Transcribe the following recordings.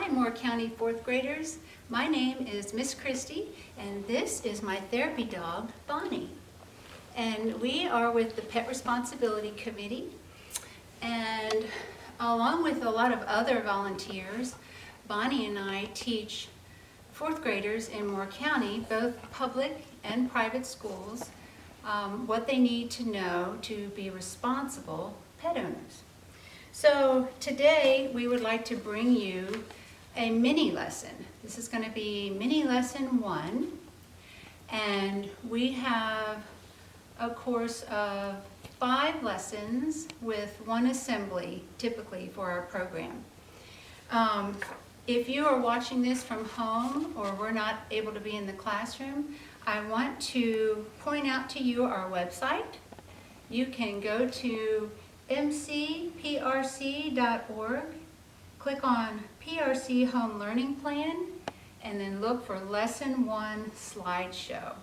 Hi, Moore County fourth graders. My name is Miss Christie, and this is my therapy dog, Bonnie. And we are with the Pet Responsibility Committee, and along with a lot of other volunteers, Bonnie and I teach fourth graders in Moore County, both public and private schools, what they need to know to be responsible pet owners. So today we would like to bring you a mini lesson. This is going to be mini lesson 1, and we have a course of 5 lessons with 1 assembly typically for our program. If you are watching this from home or we're not able to be in the classroom, I want to point out to you our website. You can go to mcprc.org, click on PRC Home Learning Plan, and then look for Lesson 1 Slideshow.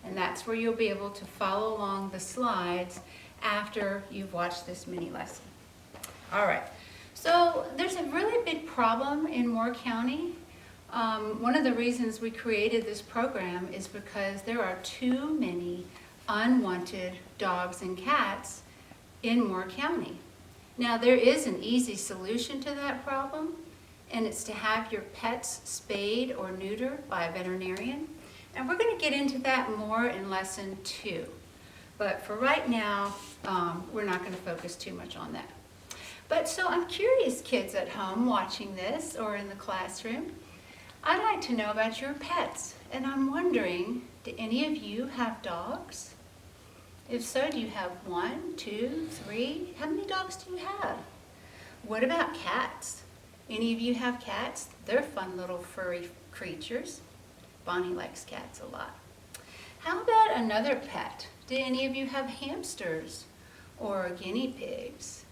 And that's where you'll be able to follow along the slides after you've watched this mini lesson. All right, so there's a really big problem in Moore County. One of the reasons we created this program is because there are too many unwanted dogs and cats in Moore County. Now, there is an easy solution to that problem, and it's to have your pets spayed or neutered by a veterinarian. And we're going to get into that more in lesson 2. But for right now, we're not going to focus too much on that. But so I'm curious, kids at home watching this or in the classroom, I'd like to know about your pets. And I'm wondering, do any of you have dogs? If so, do you have 1, 2, 3? How many dogs do you have? What about cats? Any of you have cats? They're fun little furry creatures. Bonnie likes cats a lot. How about another pet? Do any of you have hamsters or guinea pigs?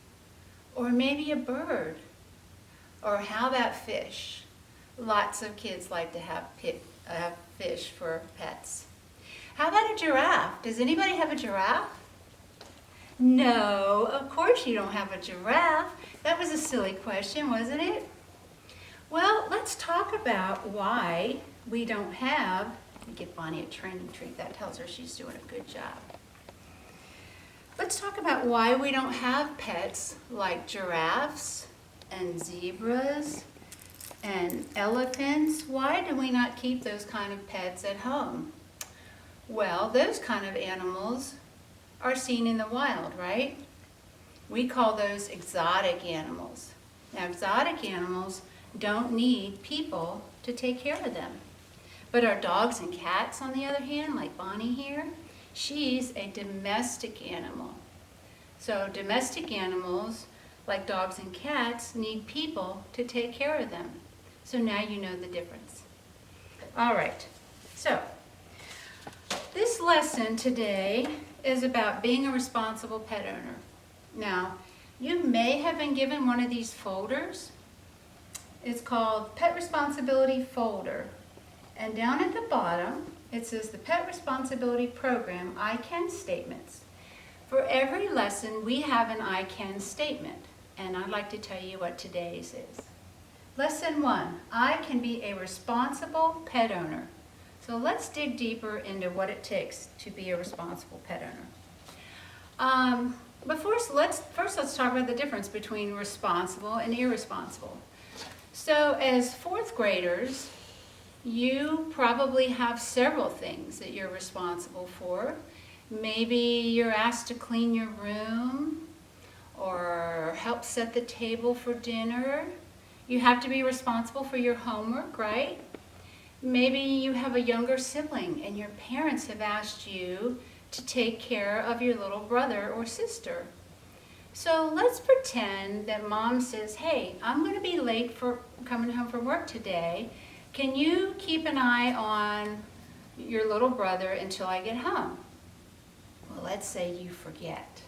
Or maybe a bird? Or how about fish? Lots of kids like to have fish for pets. How about a giraffe? Does anybody have a giraffe? No, of course you don't have a giraffe. That was a silly question, wasn't it? Well, let's talk about why we don't have, let me give Bonnie a training treat. That tells her she's doing a good job. Let's talk about why we don't have pets like giraffes and zebras and elephants. Why do we not keep those kind of pets at home? Well, those kind of animals are seen in the wild, right? We call those exotic animals. Now, exotic animals don't need people to take care of them. But our dogs and cats, on the other hand, like Bonnie here, she's a domestic animal. So domestic animals, like dogs and cats, need people to take care of them. So now you know the difference. All right, so this lesson today is about being a responsible pet owner. Now, you may have been given one of these folders. It's called Pet Responsibility Folder. And down at the bottom, it says the Pet Responsibility Program I Can Statements. For every lesson, we have an I Can statement. And I'd like to tell you what today's is. Lesson 1, I can be a responsible pet owner. So let's dig deeper into what it takes to be a responsible pet owner. But first let's talk about the difference between responsible and irresponsible. So as 4th graders, you probably have several things that you're responsible for. Maybe you're asked to clean your room or help set the table for dinner. You have to be responsible for your homework, right? Maybe you have a younger sibling and your parents have asked you to take care of your little brother or sister. So let's pretend that mom says, hey, I'm going to be late for coming home from work today. Can you keep an eye on your little brother until I get home? Well, let's say you forget,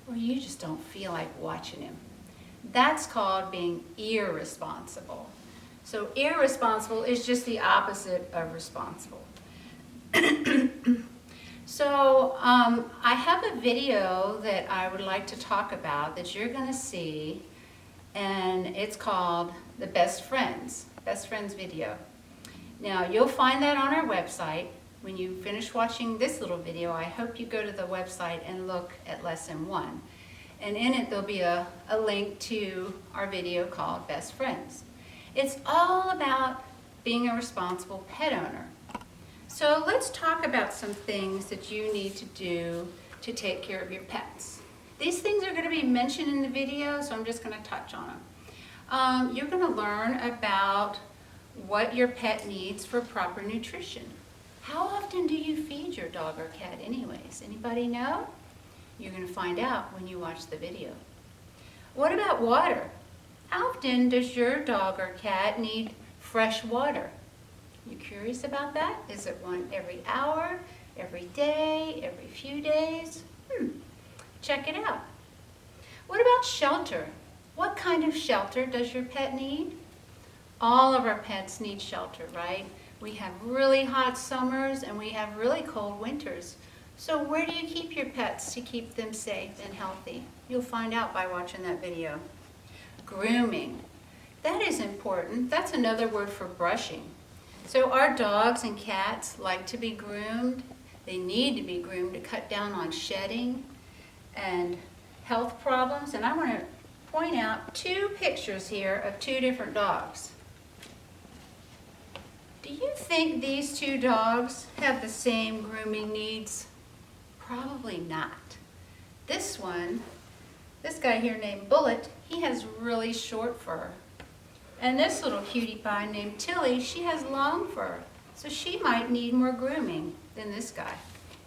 or you just don't feel like watching him. That's called being irresponsible. So irresponsible is just the opposite of responsible. So I have a video that I would like to talk about that you're going to see, and it's called The Best Friends. Best Friends video. Now, you'll find that on our website. When you finish watching this little video, I hope you go to the website and look at lesson 1. And in it, there'll be a link to our video called Best Friends. It's all about being a responsible pet owner. So let's talk about some things that you need to do to take care of your pets. These things are going to be mentioned in the video, so I'm just going to touch on them. You're going to learn about what your pet needs for proper nutrition. How often do you feed your dog or cat anyways? Anybody know? You're going to find out when you watch the video. What about water? How often does your dog or cat need fresh water? You curious about that? Is it one every hour, every day, every few days? Check it out. What about shelter? What kind of shelter does your pet need? All of our pets need shelter, right? We have really hot summers and we have really cold winters. So where do you keep your pets to keep them safe and healthy? You'll find out by watching that video. Grooming. That is important. That's another word for brushing. So our dogs and cats like to be groomed. They need to be groomed to cut down on shedding and health problems. And I want to point out 2 pictures here of 2 different dogs. Do you think these 2 dogs have the same grooming needs? Probably not. This one, this guy here named Bullet, he has really short fur. And this little cutie pie named Tilly, she has long fur. So she might need more grooming than this guy.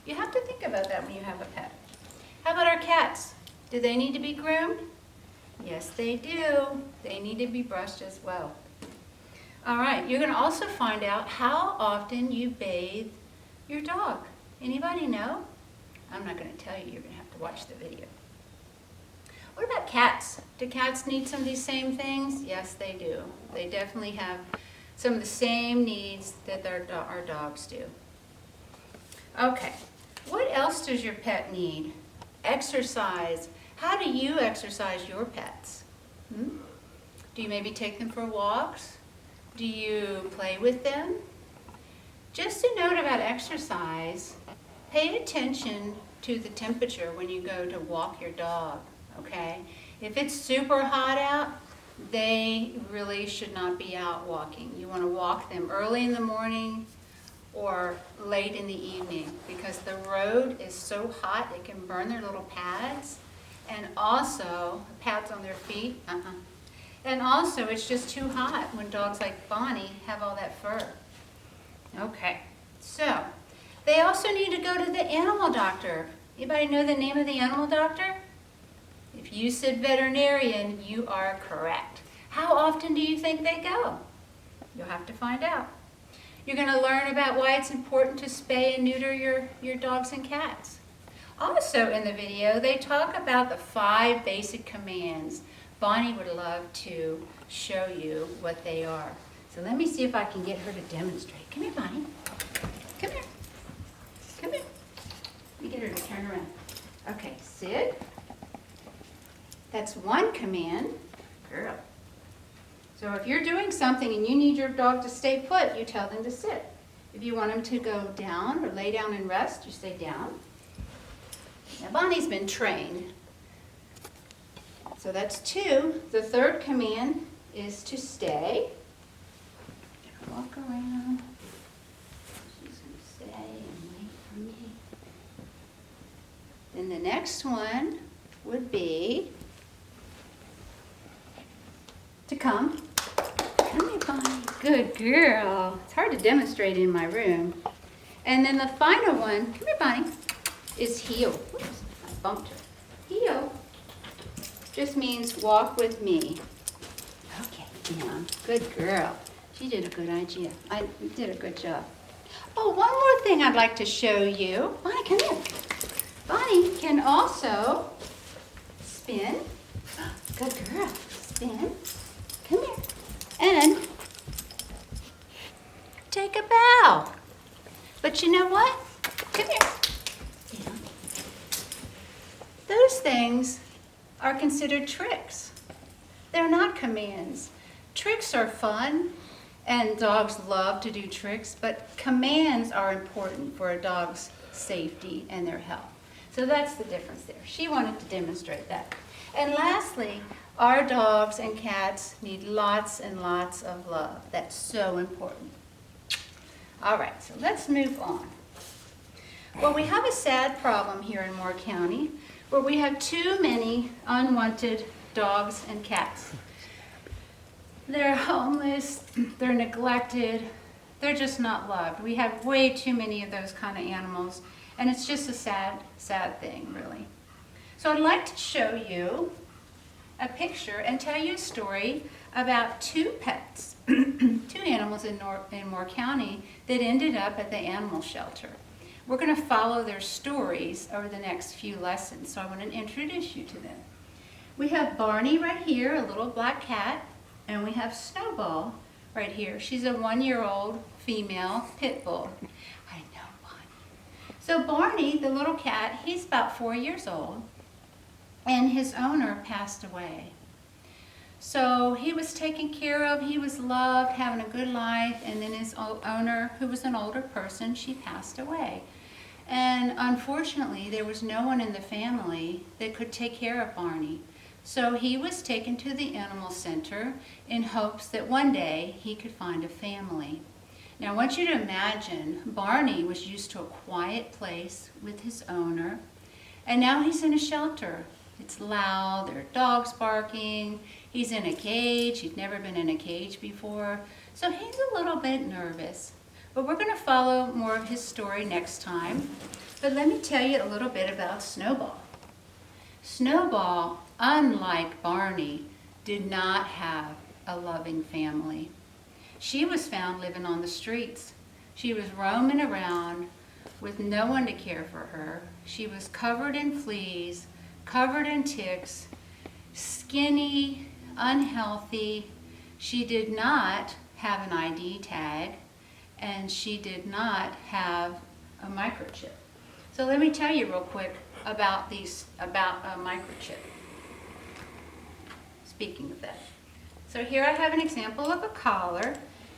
You have to think about that when you have a pet. How about our cats? Do they need to be groomed? Yes, they do. They need to be brushed as well. All right, you're going to also find out how often you bathe your dog. Anybody know? I'm not going to tell you. You're going to have to watch the video. What about cats? Do cats need some of these same things? Yes, they do. They definitely have some of the same needs that our dogs do. Okay, what else does your pet need? Exercise. How do you exercise your pets? Do you maybe take them for walks? Do you play with them? Just a note about exercise. Pay attention to the temperature when you go to walk your dog, okay? If it's super hot out, they really should not be out walking. You want to walk them early in the morning or late in the evening because the road is so hot it can burn their little pads, and also pads on their feet. And also it's just too hot when dogs like Bonnie have all that fur. Okay, so they also need to go to the animal doctor. Anybody know the name of the animal doctor? If you said veterinarian, you are correct. How often do you think they go? You'll have to find out. You're going to learn about why it's important to spay and neuter your dogs and cats. Also in the video, they talk about the 5 basic commands. Bonnie would love to show you what they are. So let me see if I can get her to demonstrate. Come here, Bonnie. Come here. Come here. Let me get her to turn around. Okay, sit. That's one command. Girl. So if you're doing something and you need your dog to stay put, you tell them to sit. If you want them to go down or lay down and rest, you say down. Now Bonnie's been trained. So that's 2. The 3rd command is to stay. I'm gonna walk around. She's gonna stay and wait for me. Then the next one would be to come. Come here, Bonnie. Good girl. It's hard to demonstrate in my room. And then the final one, come here, Bonnie, is heel. Oops, I bumped her. Heel just means walk with me. Okay, yeah, good girl. She did a good idea. I did a good job. Oh, one more thing I'd like to show you. Bonnie, come here. Bonnie can also spin. Good girl. Spin. Come here. And take a bow. But you know what? Come here. Yeah. Those things are considered tricks. They're not commands. Tricks are fun And dogs love to do tricks, but commands are important for a dog's safety and their health. So that's the difference there. She wanted to demonstrate that. And lastly, our dogs and cats need lots and lots of love. That's so important. All right, so let's move on. Well, we have a sad problem here in Moore County where we have too many unwanted dogs and cats. They're homeless, they're neglected, they're just not loved. We have way too many of those kind of animals, and it's just a sad, sad thing, really. So I'd like to show you a picture and tell you a story about two pets, two animals in Moore County that ended up at the animal shelter. We're going to follow their stories over the next few lessons, so I want to introduce you to them. We have Barney right here, a little black cat, and we have Snowball right here. She's a 1-year-old female pit bull. I know, Barney. So Barney, the little cat, he's about 4 years old, and his owner passed away. So he was taken care of, he was loved, having a good life, and then his owner, who was an older person, she passed away. And unfortunately, there was no one in the family that could take care of Barney. So he was taken to the animal center in hopes that one day he could find a family. Now I want you to imagine Barney was used to a quiet place with his owner, and now he's in a shelter. It's loud, there are dogs barking, he's in a cage, he'd never been in a cage before, so he's a little bit nervous. But we're going to follow more of his story next time. But let me tell you a little bit about Snowball. Snowball, unlike Barney, did not have a loving family. She was found living on the streets. She was roaming around with no one to care for her. She was covered in fleas, covered in ticks, skinny, unhealthy. She did not have an ID tag, and she did not have a microchip. So let me tell you real quick about a microchip. Speaking of that. So here I have an example of a collar.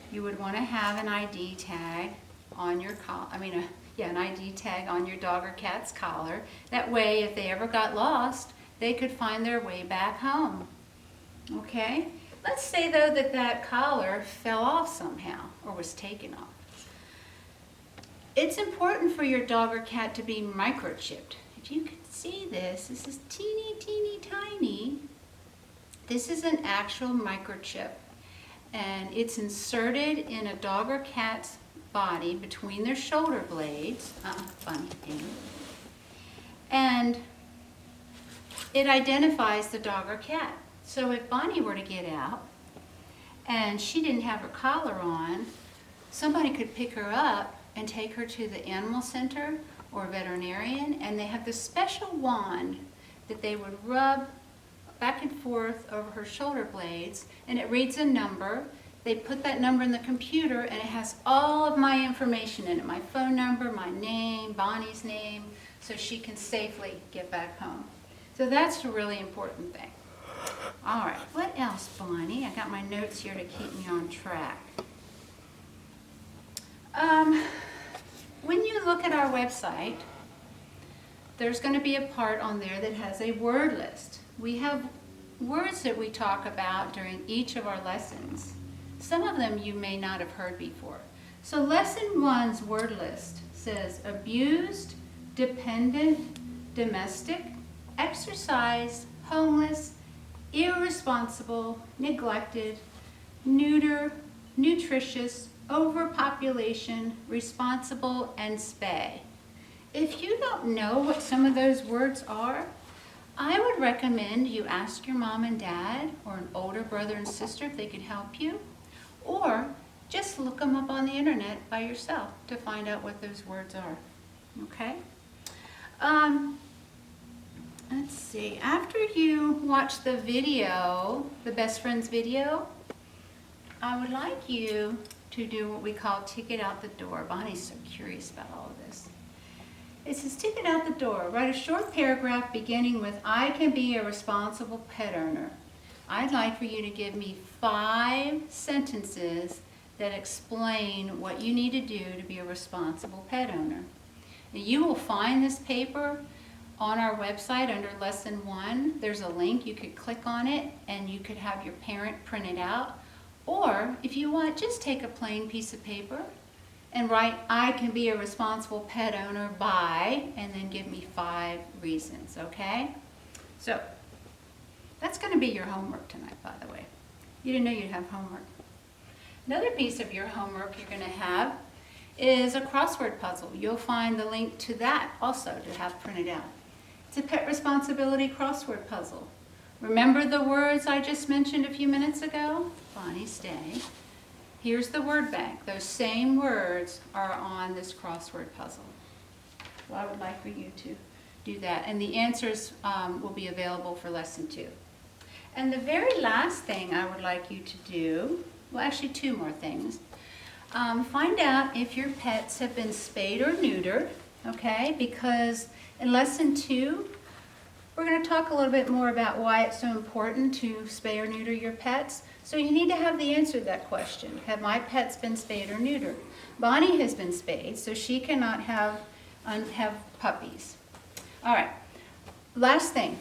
You would want to have an ID tag on your an ID tag on your dog or cat's collar. That way, if they ever got lost, they could find their way back home. Okay? Let's say though that collar fell off somehow or was taken off. It's important for your dog or cat to be microchipped. If you can see this is teeny, teeny, tiny. This is an actual microchip, and it's inserted in a dog or cat's body between their shoulder blades. Funny thing. And it identifies the dog or cat. So if Bonnie were to get out and she didn't have her collar on, somebody could pick her up and take her to the animal center or veterinarian, and they have this special wand that they would rub back and forth over her shoulder blades, and it reads a number. They put that number in the computer, and it has all of my information in it, my phone number, my name, Bonnie's name, so she can safely get back home. So that's a really important thing. All right, what else, Bonnie? I got my notes here to keep me on track. When you look at our website, there's going to be a part on there that has a word list. We have words that we talk about during each of our lessons. Some of them you may not have heard before. So lesson 1's word list says abused, dependent, domestic, exercise, homeless, irresponsible, neglected, neuter, nutritious, overpopulation, responsible, and spay. If you don't know what some of those words are, I would recommend you ask your mom and dad or an older brother and sister if they could help you, or just look them up on the internet by yourself to find out what those words are. Okay? Let's see. After you watch the video, the best friends video, I would like you to do what we call ticket out the door. Bonnie's so curious about all of this. It says ticket out the door. Write a short paragraph beginning with, I can be a responsible pet owner. I'd like for you to give me 5 sentences that explain what you need to do to be a responsible pet owner. Now, you will find this paper on our website under Lesson 1. There's a link. You could click on it and you could have your parent print it out. Or if you want, just take a plain piece of paper and write, I can be a responsible pet owner by, and then give me 5 reasons, okay? So that's going to be your homework tonight, by the way. You didn't know you'd have homework. Another piece of your homework you're going to have is a crossword puzzle. You'll find the link to that also to have printed out. It's a pet responsibility crossword puzzle. Remember the words I just mentioned a few minutes ago? Bonnie, stay. Here's the word bank. Those same words are on this crossword puzzle. So I would like for you to do that. And the answers will be available for Lesson 2. And the very last thing I would like you to do, well, actually 2 more things. Find out if your pets have been spayed or neutered, okay? Because in Lesson 2, we're going to talk a little bit more about why it's so important to spay or neuter your pets. So you need to have the answer to that question. Have my pets been spayed or neutered? Bonnie has been spayed, so she cannot have puppies. All right, last thing.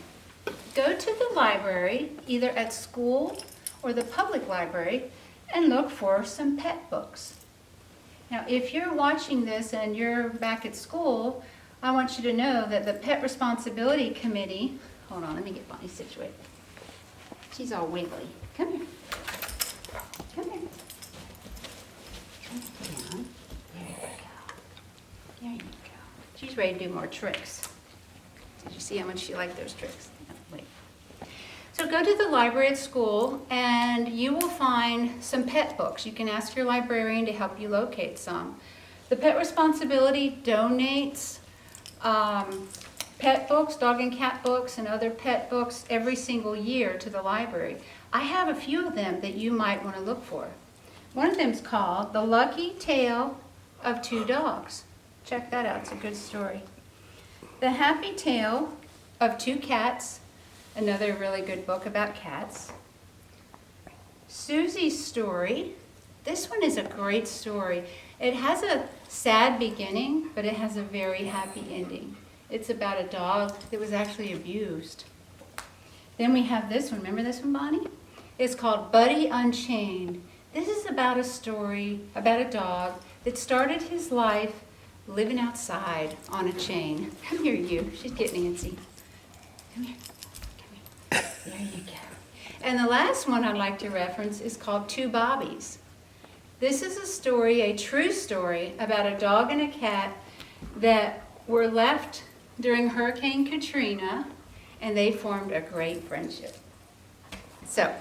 Go to the library, either at school or the public library, and look for some pet books. Now, if you're watching this and you're back at school, I want you to know that the Pet Responsibility Committee, hold on, let me get Bonnie situated. She's all wiggly. Come here. Come here. Come down. There you go. There you go. She's ready to do more tricks. Did you see how much she liked those tricks? No, wait. So go to the library at school and you will find some pet books. You can ask your librarian to help you locate some. The Pet Responsibility donates pet books, dog and cat books, and other pet books every single year to the library. I have a few of them that you might want to look for. One of them is called The Lucky Tale of 2 Dogs. Check that out, it's a good story. The Happy Tale of 2 Cats, another really good book about cats. Susie's Story. This one is a great story. It has a sad beginning, but it has a very happy ending. It's about a dog that was actually abused. Then we have this one. Remember this one, Bonnie? It's called Buddy Unchained. This is about a story about a dog that started his life living outside on a chain. Come here, you. She's getting antsy. Come here. Come here. There you go. And the last one I'd like to reference is called 2 Bobbies. This is a story, a true story, about a dog and a cat that were left during Hurricane Katrina, and they formed a great friendship. So,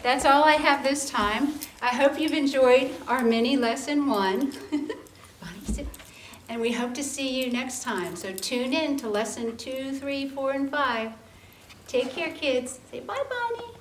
that's all I have this time. I hope you've enjoyed our mini Lesson 1. Bonnie, sit. And we hope to see you next time. So tune in to Lesson 2, 3, 4, and 5. Take care, kids. Say bye, Bonnie.